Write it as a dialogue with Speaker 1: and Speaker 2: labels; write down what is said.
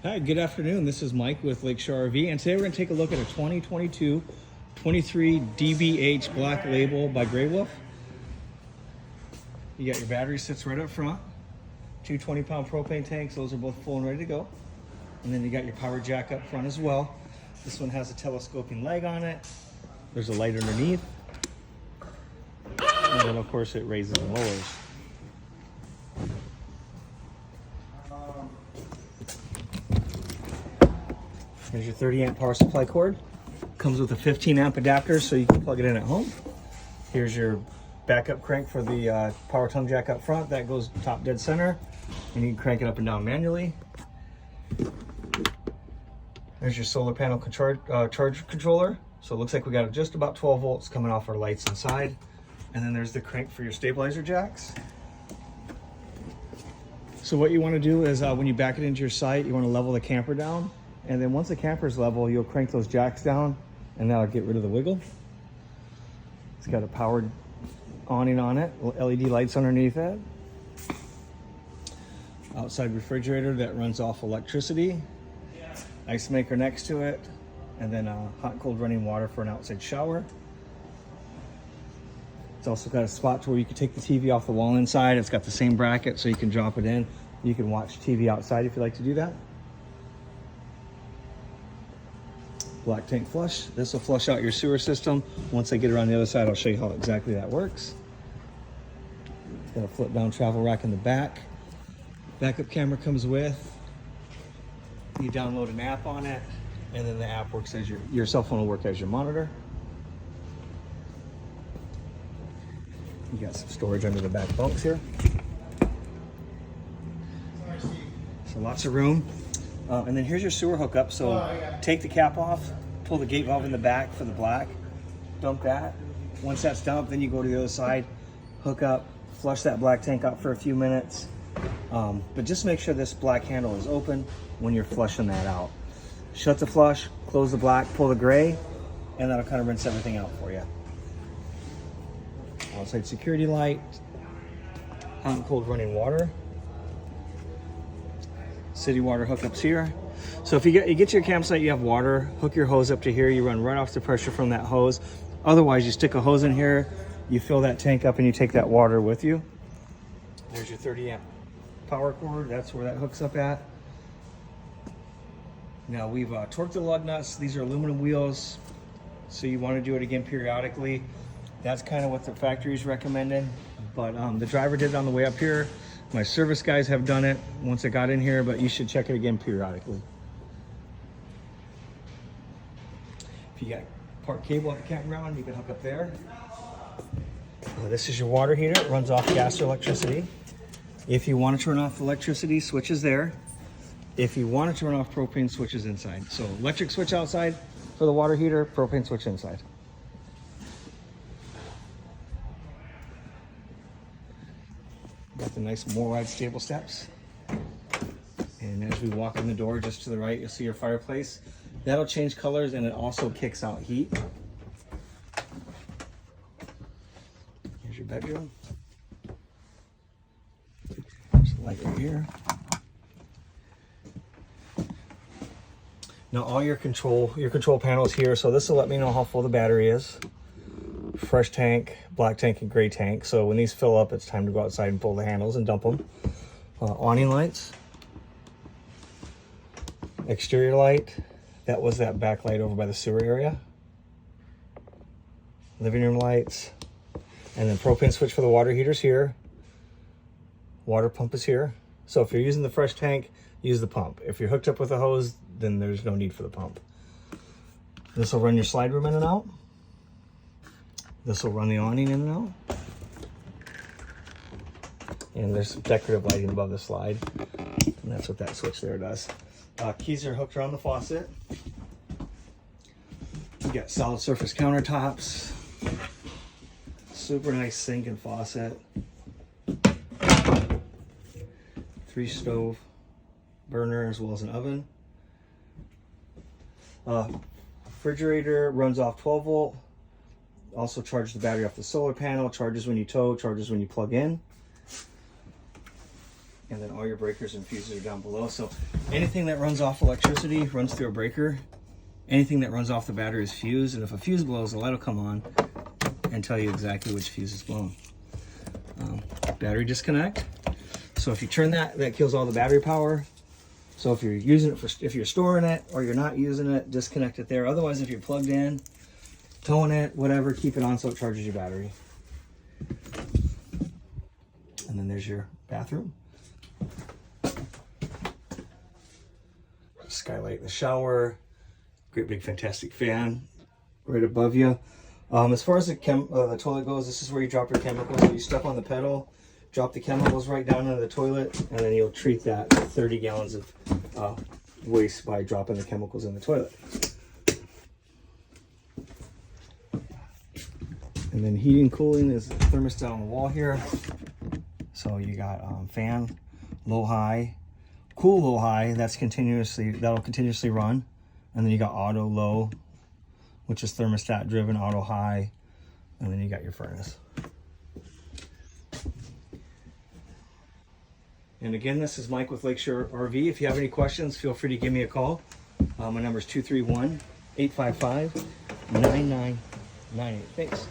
Speaker 1: Hi, good afternoon. This is Mike with Lakeshore RV, and today we're going to take a look at a 2022 23DBH Black Label by Grey Wolf. You got your battery sits right up front, two 20-pound propane tanks. Those are both full and ready to go. And then you got your power jack up front as well. This one has a telescoping leg on it. There's a light underneath. And then of course it raises and lowers. Here's your 30 amp power supply cord. Comes with a 15 amp adapter so you can plug it in at home. Here's your backup crank for the power tongue jack up front. That goes top dead center, and you can crank it up and down manually. There's your solar panel charge controller. So it looks like we got just about 12 volts coming off our lights inside. And then there's the crank for your stabilizer jacks. So what you want to do is when you back it into your site, you want to level the camper down. And then once the camper's level, you'll crank those jacks down and that'll get rid of the wiggle. It's got a powered awning on it, LED lights underneath it. Outside refrigerator that runs off electricity. Ice maker next to it. And then hot and cold running water for an outside shower. It's also got a spot to where you can take the TV off the wall inside. It's got the same bracket so you can drop it in. You can watch TV outside if you like to do that. Black tank flush. This will flush out your sewer system. Once I get around the other side, I'll show you how exactly that works. It's got a flip down travel rack in the back. Backup camera comes with. You download an app on it, and then the app works as your cell phone will work as your monitor. You got some storage under the back bunks here. So lots of room. And then here's your sewer hookup. So take the cap off, pull the gate valve in the back for the black, dump that. Once that's dumped, then you go to the other side, hook up, flush that black tank out for a few minutes. But just make sure this black handle is open when you're flushing that out. Shut the flush, close the black, pull the gray, and that'll kind of rinse everything out for you. Outside security light, hot and cold running water. City water hookups here. So if you get to your campsite, you have water, hook your hose up to here, you run right off the pressure from that hose. Otherwise, you stick a hose in here, you fill that tank up, and you take that water with you. There's your 30 amp power cord. That's where that hooks up at. Now we've torqued the lug nuts. These are aluminum wheels, so you want to do it again periodically. That's kind of what the factory's recommending, but the driver did it on the way up here. My service guys have done it once it got in here, but you should check it again periodically. If you got part cable at the campground, you can hook up there. This is your water heater. It runs off gas or electricity. If you want to turn off electricity, switch is there. If you want to turn off propane, switch is inside. So electric switch outside for the water heater, propane switch inside. Got the nice more wide stable steps. And as we walk in the door just to the right, you'll see your fireplace. That'll change colors and it also kicks out heat. Here's your bedroom. There's a light right here. Now all your control panels here. So this will let me know how full the battery is. Fresh tank, black tank, and gray tank. So when these fill up, it's time to go outside and pull the handles and dump them. Awning lights. Exterior light. That was that backlight over by the sewer area. Living room lights. And then propane switch for the water heaters here. Water pump is here. So if you're using the fresh tank, use the pump. If you're hooked up with a hose, then there's no need for the pump. This will run your slide room in and out. This will run the awning in and out. And there's some decorative lighting above the slide. And that's what that switch there does. Keys are hooked around the faucet. You got solid surface countertops. Super nice sink and faucet. 3 stove burner as well as an oven. Refrigerator runs off 12 volt. Also charge the battery off the solar panel, charges when you tow, charges when you plug in. and then all your breakers and fuses are down below. So anything that runs off electricity runs through a breaker. Anything that runs off the battery is fuse, and if a fuse blows, the light will come on and tell you exactly which fuse is blown. Battery disconnect. So if you turn that, that kills all the battery power. So if you're using it if you're storing it or you're not using it, disconnect it there. Otherwise, if you're plugged in, towing it, whatever, keep it on so it charges your battery. And then there's your bathroom. Skylight in the shower. Great big fantastic fan right above you. As far as the toilet goes, this is where you drop your chemicals. So you step on the pedal, drop the chemicals right down into the toilet, and then you'll treat that 30 gallons of waste by dropping the chemicals in the toilet. And then heating, cooling is the thermostat on the wall here. So you got fan, low, high, cool, low, high. That'll continuously run. And then you got auto low, which is thermostat driven, auto high, and then you got your furnace. And again, this is Mike with Lakeshore RV. If you have any questions, feel free to give me a call. My number is 231-855-9998. Thanks.